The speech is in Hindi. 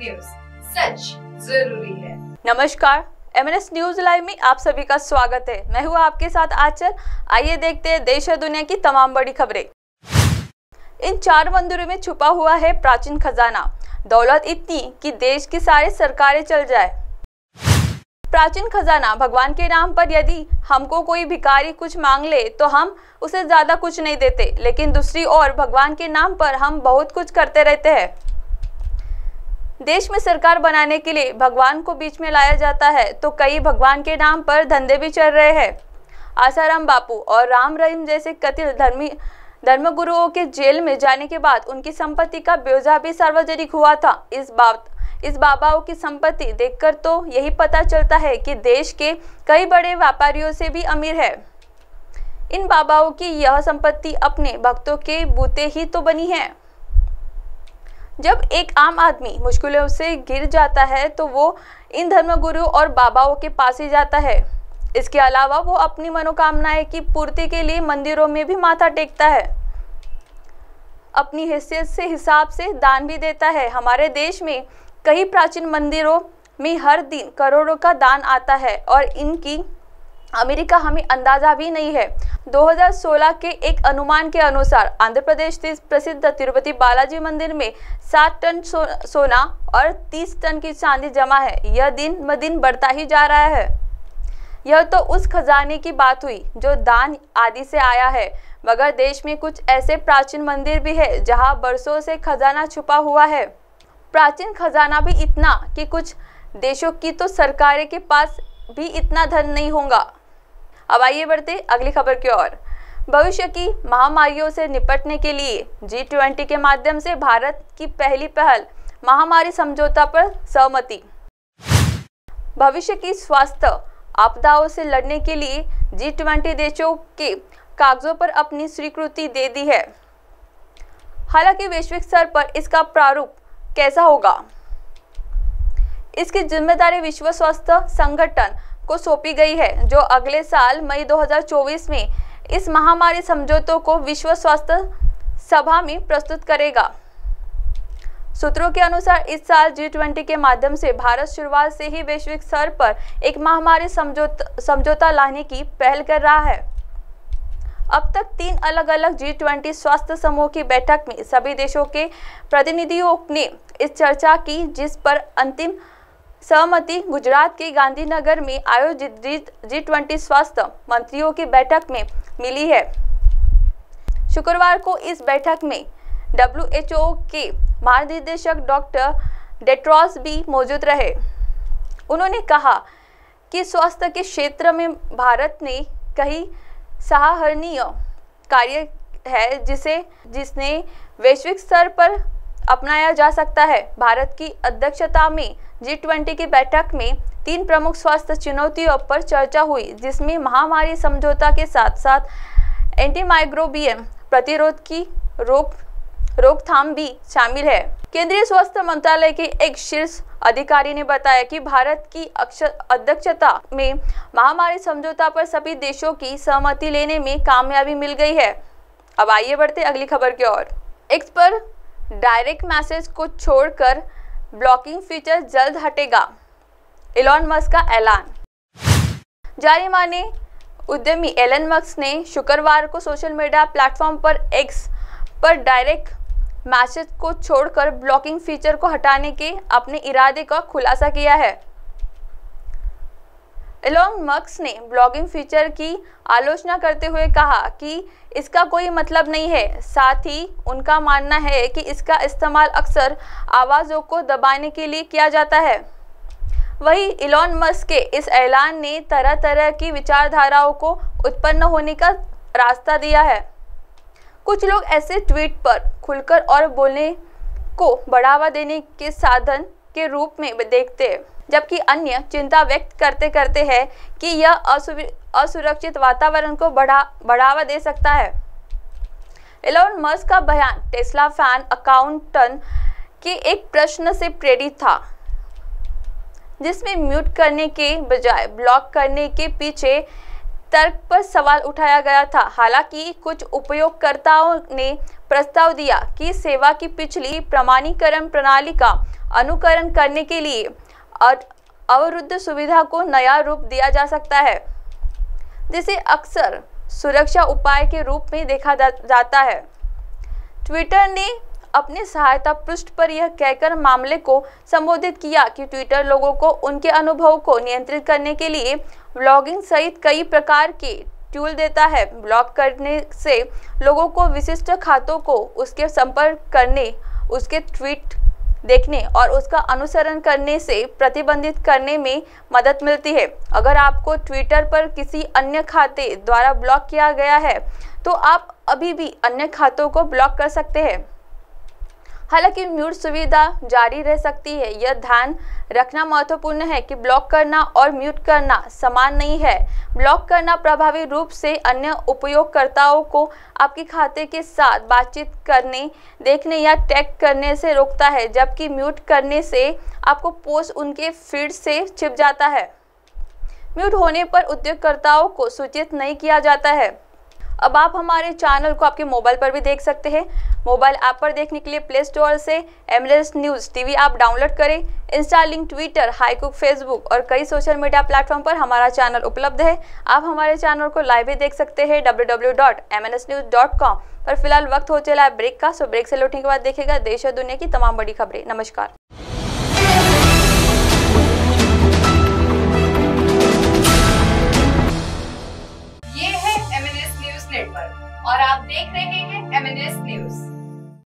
न्यूज, सच जरूरी है। नमस्कार, MNS न्यूज लाइव में आप सभी का स्वागत है। मैं हूँ आपके साथ आंचल। आइए देखते हैं देश और दुनिया की तमाम बड़ी खबरें। इन 4 मंदिरों में छुपा हुआ है प्राचीन खजाना, दौलत इतनी कि देश की सारी सरकारें चल जाए। प्राचीन खजाना भगवान के नाम पर यदि हमको कोई भिखारी कुछ मांग ले तो हम उसे ज्यादा कुछ नहीं देते, लेकिन दूसरी ओर भगवान के नाम पर हम बहुत कुछ करते रहते हैं। देश में सरकार बनाने के लिए भगवान को बीच में लाया जाता है तो कई भगवान के नाम पर धंधे भी चल रहे हैं। आसाराम बापू और राम रहीम जैसे कथित धर्मगुरुओं के जेल में जाने के बाद उनकी संपत्ति का ब्यौरा भी सार्वजनिक हुआ था। इस बाबाओं की संपत्ति देखकर तो यही पता चलता है कि देश के कई बड़े व्यापारियों से भी अमीर है। इन बाबाओं की यह संपत्ति अपने भक्तों के बूते ही तो बनी है। जब एक आम आदमी मुश्किलों से घिर जाता है तो वो इन धर्मगुरु और बाबाओं के पास ही जाता है। इसके अलावा वो अपनी मनोकामनाएं की पूर्ति के लिए मंदिरों में भी माथा टेकता है, अपनी हैसियत से हिसाब से दान भी देता है। हमारे देश में कई प्राचीन मंदिरों में हर दिन करोड़ों का दान आता है और इनकी अमेरिका हमें अंदाजा भी नहीं है। 2016 के एक अनुमान के अनुसार आंध्र प्रदेश स्थित प्रसिद्ध तिरुपति बालाजी मंदिर में 7 टन सोना और 30 टन की चांदी जमा है। यह दिन ब दिन बढ़ता ही जा रहा है। यह तो उस खजाने की बात हुई जो दान आदि से आया है, मगर देश में कुछ ऐसे प्राचीन मंदिर भी है जहां बरसों से खजाना छुपा हुआ है। प्राचीन खजाना भी इतना कि कुछ देशों की तो सरकारें के पास भी इतना धन नहीं होगा। अब आइए बढ़ते अगली खबर की ओर। भविष्य की महामारियों से निपटने के लिए G20 के माध्यम से भारत की पहली पहल महामारी समझौता पर सहमति। भविष्य की स्वास्थ्य आपदाओं से लड़ने के लिए G20 देशों के कागजों पर अपनी स्वीकृति दे दी है। हालांकि वैश्विक स्तर पर इसका प्रारूप कैसा होगा, इसकी जिम्मेदारी विश्व स्वास्थ्य संगठन को सौंपी गई है, जो अगले साल मई 2024 में इस महामारी समझौतों को विश्व स्वास्थ्य सभा में प्रस्तुत करेगा। सूत्रों के अनुसार इस साल G20 के माध्यम से भारत शुरुआत से ही वैश्विक स्तर पर एक महामारी समझौता लाने की पहल कर रहा है। अब तक 3 अलग-अलग G20 स्वास्थ्य समूह की बैठक में सभी देशों के प्रतिनिधियों ने इस चर्चा की, जिस पर अंतिम सहमति गुजरात के गांधीनगर में आयोजित G20 स्वास्थ्य मंत्रियों की बैठक में मिली है। शुक्रवार को इस बैठक में WHO के महानिदेशक डॉक्टर टेड्रोस भी मौजूद रहे। उन्होंने कहा कि स्वास्थ्य के क्षेत्र में भारत ने कई सराहनीय कार्य है जिसने वैश्विक स्तर पर अपनाया जा सकता है। भारत की अध्यक्षता में G20 की बैठक में 3 प्रमुख स्वास्थ्य चुनौतियों पर चर्चा हुई, जिसमें महामारी समझौता के साथ साथ एंटीमाइक्रोबियल प्रतिरोध की रोकथाम भी शामिल है। केंद्रीय स्वास्थ्य मंत्रालय के एक शीर्ष अधिकारी ने बताया कि भारत की अध्यक्षता में महामारी समझौता पर सभी देशों की सहमति लेने में कामयाबी मिल गई है। अब आइए बढ़ते अगली खबर की ओर। एक्स पर डायरेक्ट मैसेज को छोड़कर ब्लॉकिंग फीचर जल्द हटेगा, एलन मस्क का ऐलान। जाने माने उद्यमी एलन मस्क ने शुक्रवार को सोशल मीडिया प्लेटफॉर्म पर एक्स पर डायरेक्ट मैसेज को छोड़कर ब्लॉकिंग फीचर को हटाने के अपने इरादे का खुलासा किया है। एलन मस्क ने ब्लॉगिंग फीचर की आलोचना करते हुए कहा कि इसका कोई मतलब नहीं है। साथ ही उनका मानना है कि इसका इस्तेमाल अक्सर आवाज़ों को दबाने के लिए किया जाता है। वहीं एलन मस्क के इस ऐलान ने तरह तरह की विचारधाराओं को उत्पन्न होने का रास्ता दिया है। कुछ लोग ऐसे ट्वीट पर खुलकर और बोलने को बढ़ावा देने के साधन के रूप में देखते हैं, जबकि अन्य चिंता व्यक्त करते हैं कि यह असुरक्षित वातावरण को बढ़ावा दे सकता है। एलन मस्क का बयान टेस्ला फैन अकाउंट के एक प्रश्न से प्रेरित था, जिसमें म्यूट करने के बजाय ब्लॉक करने के पीछे तर्क पर सवाल उठाया गया था। हालांकि कुछ उपयोगकर्ताओं ने प्रस्ताव दिया कि सेवा की पिछली प्रमाणीकरण प्रणाली का अनुकरण करने के लिए अवरुद्ध सुविधा को नया रूप दिया जा सकता है, जिसे अक्सर सुरक्षा उपाय के रूप में देखा जाता है। ट्विटर ने अपने सहायता पृष्ठ पर यह कहकर मामले को संबोधित किया कि ट्विटर लोगों को उनके अनुभव को नियंत्रित करने के लिए ब्लॉगिंग सहित कई प्रकार के टूल देता है। ब्लॉग करने से लोगों को विशिष्ट खातों को उसके संपर्क करने, उसके ट्वीट देखने और उसका अनुसरण करने से प्रतिबंधित करने में मदद मिलती है। अगर आपको ट्विटर पर किसी अन्य खाते द्वारा ब्लॉक किया गया है तो आप अभी भी अन्य खातों को ब्लॉक कर सकते हैं। हालांकि म्यूट सुविधा जारी रह सकती है। यह ध्यान रखना महत्वपूर्ण है कि ब्लॉक करना और म्यूट करना समान नहीं है। ब्लॉक करना प्रभावी रूप से अन्य उपयोगकर्ताओं को आपके खाते के साथ बातचीत करने, देखने या टैग करने से रोकता है, जबकि म्यूट करने से आपको पोस्ट उनके फीड से छिप जाता है। म्यूट होने पर उपयोगकर्ताओं को सूचित नहीं किया जाता है। अब आप हमारे चैनल को आपके मोबाइल पर भी देख सकते हैं। मोबाइल ऐप पर देखने के लिए प्ले स्टोर से MLS news TV app download करें। इंस्टा, लिंक, ट्विटर, हाईकुक, फेसबुक और कई सोशल मीडिया प्लेटफॉर्म पर हमारा चैनल उपलब्ध है। आप हमारे चैनल को लाइव भी देख सकते हैं www.mnsnews.com पर। फिलहाल वक्त हो चला है ब्रेक का, सो ब्रेक से लौटने के बाद देखिएगा देश और दुनिया की तमाम बड़ी खबरें। नमस्कार। ये है MNS न्यूज नेटवर्क और आप देख रहे हैं MNS न्यूज।